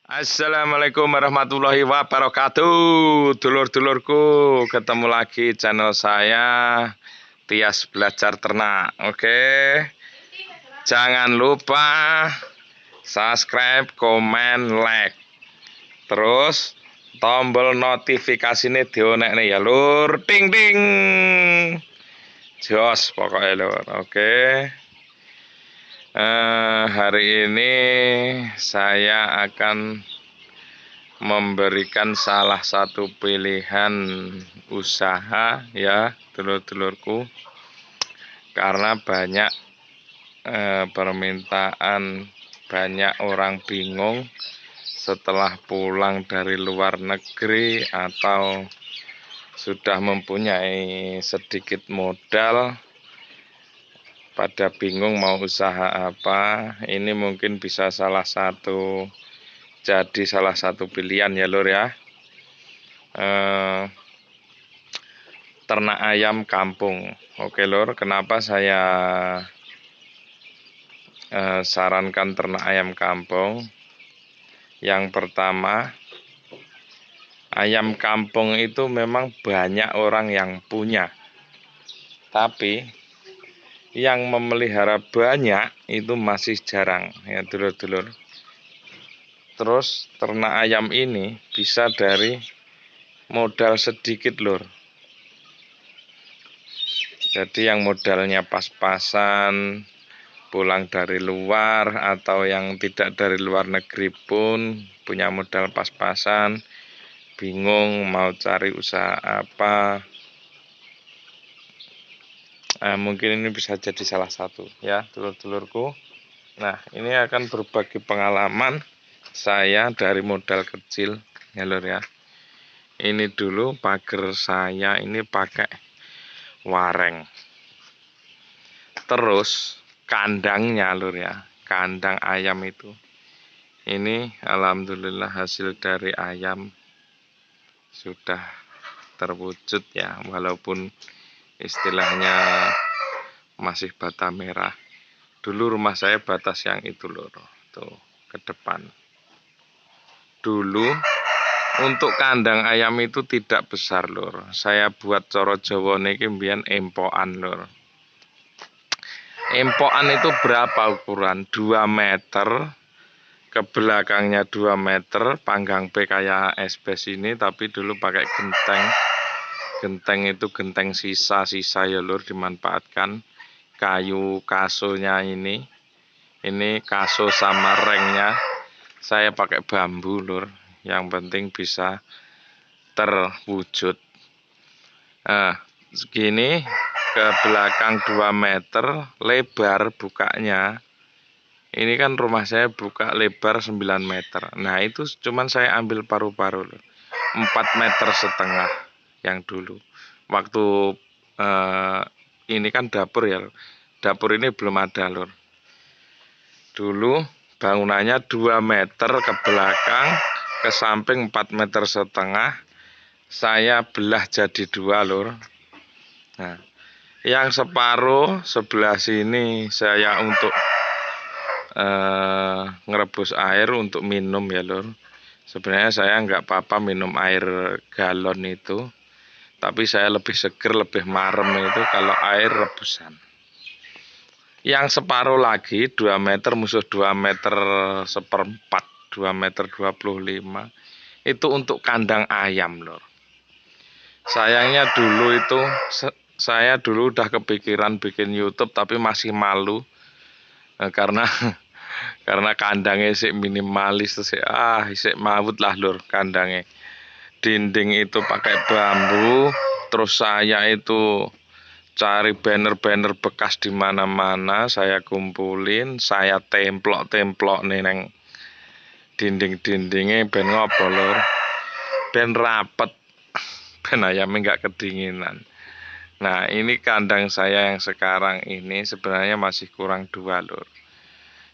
Assalamualaikum warahmatullahi wabarakatuh. Dulur-dulurku, ketemu lagi channel saya Tias Belajar Ternak. Oke, jangan lupa subscribe, komen, like, terus tombol notifikasi ini dionekne ya lur, ting ting, jos pokoknya lur. Oke. Hari ini saya akan memberikan salah satu pilihan usaha ya dulur-dulurku, karena banyak permintaan, banyak orang bingung setelah pulang dari luar negeri atau sudah mempunyai sedikit modal, pada bingung mau usaha apa. Ini mungkin bisa jadi salah satu pilihan ya lur ya. Ternak ayam kampung. Oke lur, kenapa saya sarankan ternak ayam kampung? Yang pertama, ayam kampung itu memang banyak orang yang punya, tapi yang memelihara banyak itu masih jarang ya dulur-dulur. Terus ternak ayam ini bisa dari modal sedikit lur. Jadi yang modalnya pas-pasan, pulang dari luar atau yang tidak dari luar negeri pun punya modal pas-pasan, bingung mau cari usaha apa. Mungkin ini bisa jadi salah satu ya dulur-dulurku. Nah, ini akan berbagi pengalaman saya dari modal kecil ya lur ya. Ini dulu pagar saya ini pakai wareng. Terus kandangnya lur ya, kandang ayam itu. Ini alhamdulillah hasil dari ayam sudah terwujud ya, walaupun istilahnya masih bata merah. Dulu rumah saya batas yang itu lur, tuh ke depan. Dulu untuk kandang ayam itu tidak besar lur. Saya buat coro Jawa niki mbiyen empokan lur. Empokan itu berapa ukuran? 2 meter, ke belakangnya 2 meter, panggang P kayak esbes ini, tapi dulu pakai genteng. Genteng itu genteng sisa-sisa ya lur, dimanfaatkan. Kayu kasonya ini kaso sama rengnya saya pakai bambu lur, yang penting bisa terwujud. Nah, segini ke belakang 2 meter, lebar bukanya. Ini kan rumah saya buka lebar 9 meter. Nah, itu cuman saya ambil paru-paru lur. 4,5 meter yang dulu. Waktu ini kan dapur ya. Dapur ini belum ada lur. Dulu bangunannya 2 meter ke belakang, ke samping 4,5 meter. Saya belah jadi 2 lur. Nah, yang separuh sebelah sini saya untuk ngerebus air untuk minum ya lur. Sebenarnya saya nggak apa-apa minum air galon itu, tapi saya lebih seger, lebih marem itu kalau air rebusan. Yang separuh lagi 2 meter musuh 2 meter seperempat, 2 meter 25 itu untuk kandang ayam lor. Sayangnya dulu itu saya dulu udah kepikiran bikin YouTube tapi masih malu karena kandangnya sih minimalis sih, sih maut lah lur kandangnya. Dinding itu pakai bambu, terus saya itu cari banner-banner bekas di mana-mana, saya kumpulin, saya templok nih neng dinding-dindingnya ben ngopo lur, ben rapet, ben ayamnya nggak kedinginan. Nah, ini kandang saya yang sekarang ini sebenarnya masih kurang 2 lur.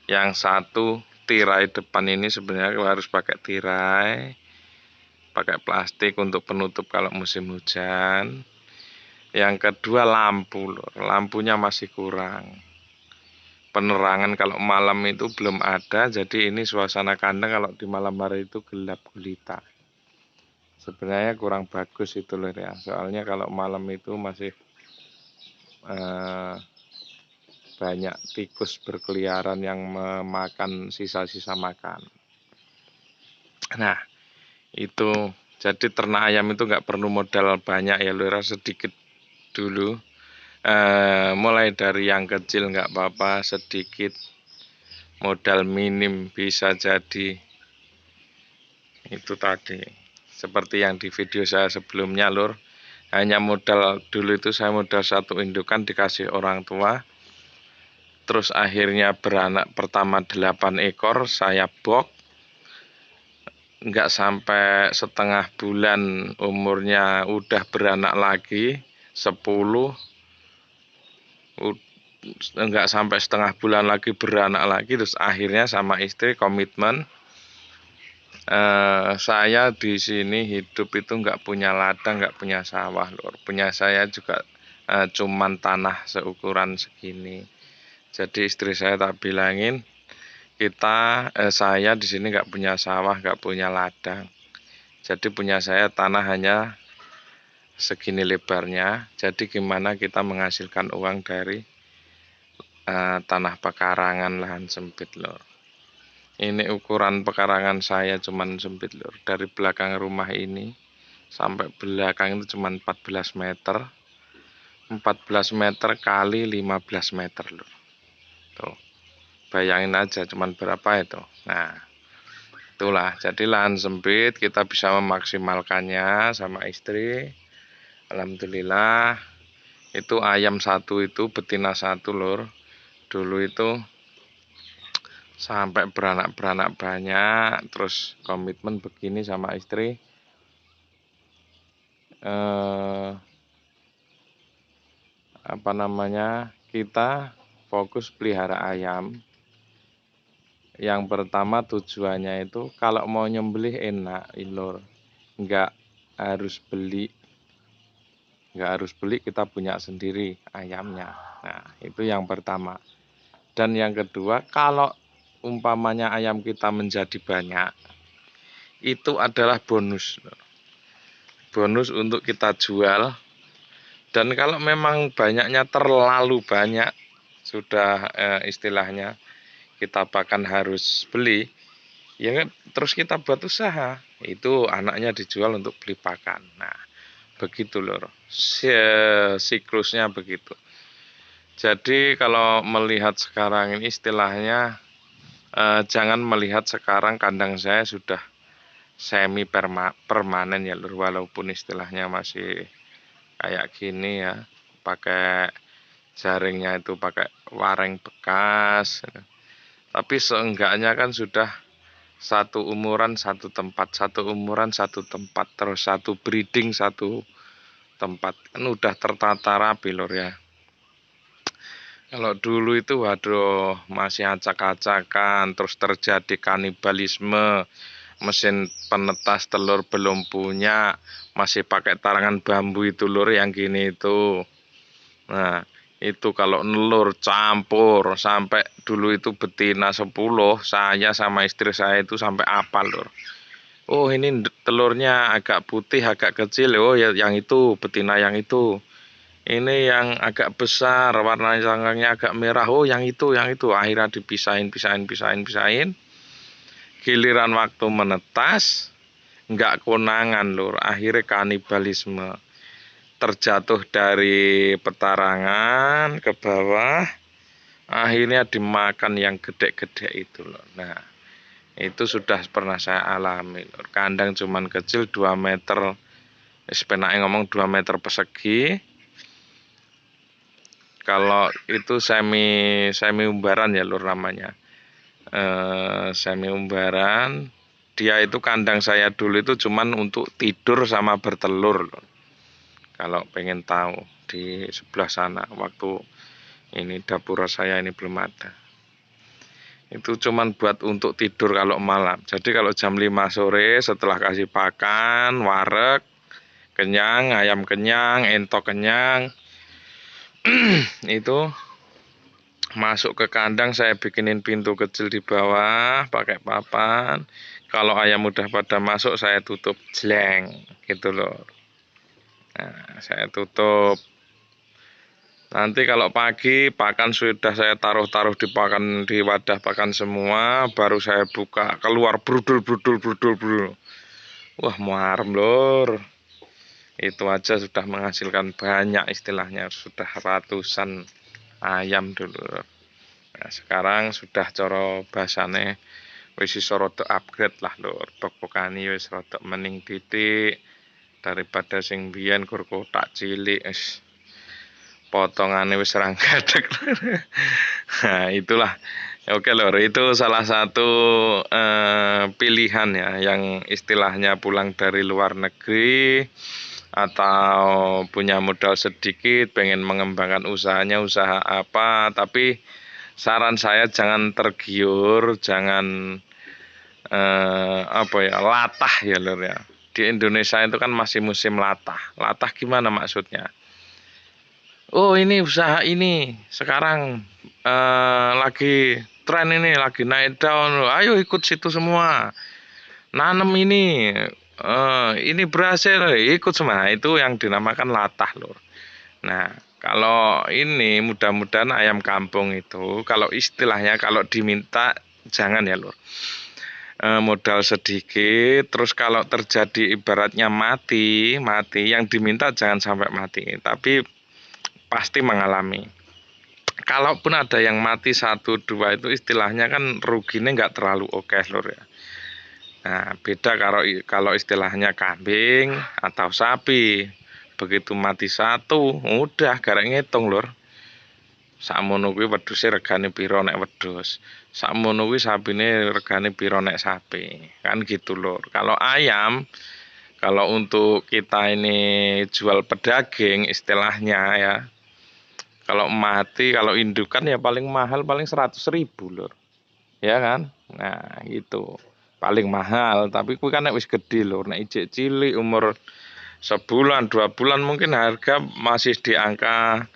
Yang satu tirai depan ini sebenarnya harus pakai tirai, pakai plastik untuk penutup kalau musim hujan. Yang kedua lampu lur, lampunya masih kurang. penerangan kalau malam itu belum ada, jadi ini suasana kandang kalau di malam hari itu gelap gulita. Sebenarnya kurang bagus itu loh ya, soalnya kalau malam itu masih banyak tikus berkeliaran yang memakan sisa-sisa makan. Nah, itu jadi ternak ayam itu nggak perlu modal banyak ya lur, sedikit dulu. Mulai dari yang kecil nggak apa-apa, sedikit modal minim bisa jadi itu tadi. Seperti yang di video saya sebelumnya lur, hanya modal dulu itu saya modal 1 indukan dikasih orang tua. Terus akhirnya beranak pertama 8 ekor, saya box. Nggak sampai setengah bulan umurnya udah beranak lagi 10. Nggak sampai setengah bulan lagi beranak lagi. Terus akhirnya sama istri komitmen, saya di sini hidup itu nggak punya ladang, nggak punya sawah lur. Punya saya juga cuman tanah seukuran segini. Jadi istri saya tak bilangin, saya di sini nggak punya sawah, nggak punya ladang. Jadi punya saya tanah hanya segini lebarnya. Jadi gimana kita menghasilkan uang dari tanah pekarangan lahan sempit lor. Ini ukuran pekarangan saya cuman sempit lor. Dari belakang rumah ini sampai belakang itu cuman 14 meter. 14 meter kali 15 meter lor. Tuh. Bayangin aja cuman berapa itu. Nah, itulah. Jadi lahan sempit kita bisa memaksimalkannya sama istri. Alhamdulillah. Itu ayam satu itu betina satu lur. Dulu itu sampai beranak banyak, terus komitmen begini sama istri. Kita fokus pelihara ayam. Yang pertama tujuannya itu kalau mau nyembelih enak lur, nggak harus beli, kita punya sendiri ayamnya. Nah itu yang pertama. Dan yang kedua, kalau umpamanya ayam kita menjadi banyak, itu adalah bonus. Bonus untuk kita jual. Dan kalau memang banyaknya terlalu banyak, sudah istilahnya kita bahkan harus beli, ya kan, terus kita buat usaha, itu anaknya dijual untuk beli pakan. Nah, begitu lor, siklusnya begitu. Jadi kalau melihat sekarang ini istilahnya, jangan melihat sekarang kandang saya sudah semi permanen ya lur, walaupun istilahnya masih kayak gini ya, pakai jaringnya itu pakai wareng bekas, tapi seenggaknya kan sudah satu umuran satu tempat, terus satu breeding satu tempat, kan udah tertata rapi lur ya. Kalau dulu itu waduh masih acak-acakan, terus terjadi kanibalisme, mesin penetas telur belum punya, masih pakai tarangan bambu itu lur yang gini itu. Nah itu kalau nelur campur sampai dulu itu betina 10, saya sama istri saya itu sampai apal lur. Oh ini telurnya agak putih agak kecil, oh ya yang itu betina yang itu. Ini yang agak besar, warna sangkangnya agak merah. Oh, yang itu. Akhirnya dipisahin. Giliran waktu menetas, nggak konangan lur. Akhirnya kanibalisme. Terjatuh dari petarangan ke bawah. Akhirnya dimakan yang gede-gede itu lur. Nah, itu sudah pernah saya alami lur. Kandang cuman kecil 2 meter. Sebenarnya ngomong 2 meter persegi. Kalau itu semi umbaran ya lur namanya, semi umbaran. Dia itu kandang saya dulu itu cuman untuk tidur sama bertelur lur. Kalau pengen tahu di sebelah sana waktu ini dapur saya ini belum ada. Itu cuman buat untuk tidur kalau malam. Jadi kalau jam 5 sore setelah kasih pakan, wareg, kenyang, ayam kenyang, entok kenyang, itu Masuk ke kandang saya bikinin pintu kecil di bawah pakai papan. Kalau ayam udah pada masuk saya tutup jleng gitu loh. Nah, saya tutup. Nanti kalau pagi pakan sudah saya taruh di wadah pakan semua, baru saya buka keluar brudul. Wah, muarem lur. Itu aja sudah menghasilkan banyak, istilahnya sudah ratusan ayam dulu. Nah, sekarang sudah coro basane wis iso rada upgrade lah lur. Pokokane wis rada mening titik daripada sing biyen kur kotak cilik wis potongane wis ranggadeg. Nah, itulah. Oke lur, itu salah satu pilihan ya yang istilahnya pulang dari luar negeri atau punya modal sedikit, pengen mengembangkan usahanya, usaha apa, tapi saran saya jangan tergiur, jangan latah ya lur ya. Di Indonesia itu kan masih musim latah. Latah gimana maksudnya? Oh, ini usaha ini sekarang lagi tren ini, lagi naik daun. Ayo ikut situ semua. Nanam ini berhasil, ikut semua. Itu yang dinamakan latah lur. Nah, kalau ini mudah-mudahan ayam kampung itu kalau istilahnya kalau diminta jangan ya lur. Modal sedikit, terus kalau terjadi ibaratnya mati yang diminta jangan sampai mati, tapi pasti mengalami. Kalaupun ada yang mati 1-2 itu istilahnya kan ruginya nggak terlalu oke lur ya. Nah, beda kalau istilahnya kambing atau sapi. Begitu mati 1, udah garek ngitung lur. Sakmono kuwi wedhuse regane piro nek wedhus. Sakmono kuwi sapine regane piro nek sapi. Kan gitu lur. Kalau ayam, kalau untuk kita ini jual pedaging istilahnya ya. Kalau mati, kalau indukan ya paling mahal paling 100.000 lur. Ya kan? Nah, gitu. Paling mahal, tapi kuwi kan nek wis gede lur. Nek ijek cilik umur sebulan 2 bulan mungkin harga masih di angka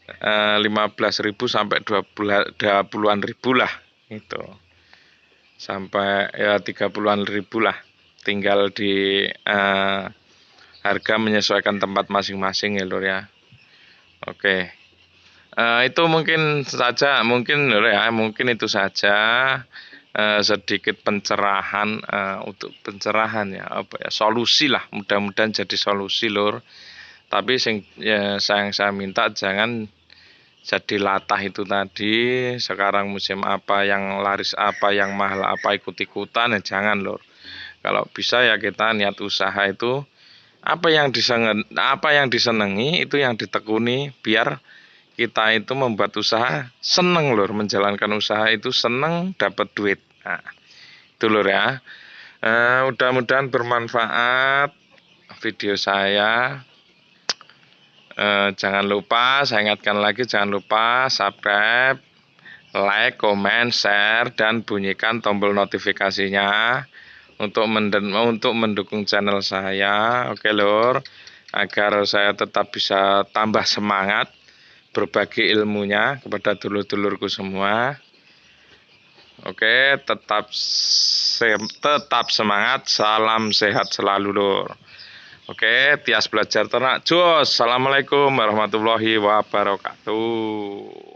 15.000 sampai 20-an ribu lah itu. Sampai ya 30-an ribu lah. Tinggal di harga menyesuaikan tempat masing-masing ya lur ya. Oke. Itu mungkin saja, mungkin itu saja sedikit pencerahan untuk pencerahan ya, solusi lah, mudah-mudahan jadi solusi lur. Tapi saya minta jangan jadi latah itu tadi. Sekarang musim apa yang laris, apa yang mahal, apa ikut-ikutan ya jangan lur. Kalau bisa ya kita niat usaha itu apa yang disenangi itu yang ditekuni, biar kita itu membuat usaha seneng lur, menjalankan usaha itu seneng, dapat duit. Nah, itu lur ya. Mudah-mudahan bermanfaat video saya. Jangan lupa, saya ingatkan lagi, jangan lupa subscribe, like, comment, share, dan bunyikan tombol notifikasinya untuk mendukung channel saya. Oke lur, agar saya tetap bisa tambah semangat berbagi ilmunya kepada dulur-dulurku semua. Oke, tetap semangat, salam sehat selalu lur. Oke, Tias Belajar Ternak jos. Assalamualaikum warahmatullahi wabarakatuh.